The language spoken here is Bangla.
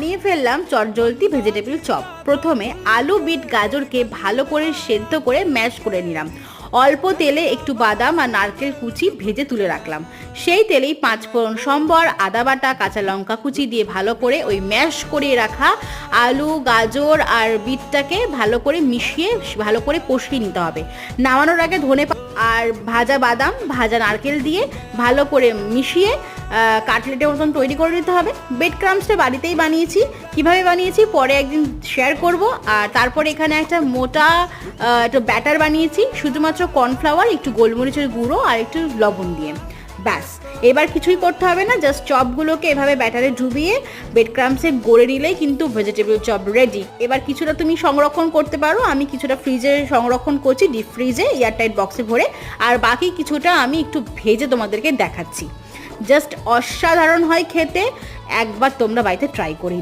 নিয়ে ফেললাম চটজলদি ভেজিটেবল চপ। প্রথমে আলু, বিট, গাজরকে ভালো করে সেদ্ধ করে ম্যাশ করে নিলাম। অল্প তেলে একটু বাদাম আর নারকেল কুচি ভেজে তুলে রাখলাম। সেই তেলেই 5 ফোড়ন, সম্বর, আদা বাটা, কাঁচা লঙ্কা কুচি দিয়ে ভালো করে ওই ম্যাশ করে রাখা আলু, গাজর আর বিটটাকে ভালো করে মিশিয়ে ভালো করে কষিয়ে নিতে হবে। নামানোর আগে ধনে আর ভাজা বাদাম, ভাজা নারকেল দিয়ে ভালো করে মিশিয়ে কাটলেটের মতন তৈরি করে নিতে হবে। ব্রেড ক্রাম্বসটা বাড়িতেই বানিয়েছি, কিভাবে বানিয়েছি পরে একদিন শেয়ার করব। আর তারপরে এখানে একটা মোটা একটা ব্যাটার বানিয়েছি, শুধুমাত্র কর্নফ্লাওয়ার, একটু গোলমরিচের গুঁড়ো আর একটু লবণ দিয়ে। ব্যাস, এবার কিছুই করতে হবে না, জাস্ট চপগুলোকে এভাবে ব্যাটারে ডুবিয়ে ব্রেড ক্রাম্বসে গড়ে নিলেই কিন্তু ভেজিটেবল চপ রেডি। এবার কিছুটা তুমি সংরক্ষণ করতে পারো, আমি কিছুটা ফ্রিজে সংরক্ষণ করছি, ডিপ ফ্রিজে এয়ারটাইট বক্সে ভরে, আর বাকি কিছুটা আমি একটু ভেজে তোমাদেরকে দেখাচ্ছি। জাস্ট অসাধারণ হয় খেতে, একবার তোমরা বাড়িতে ট্রাই করি।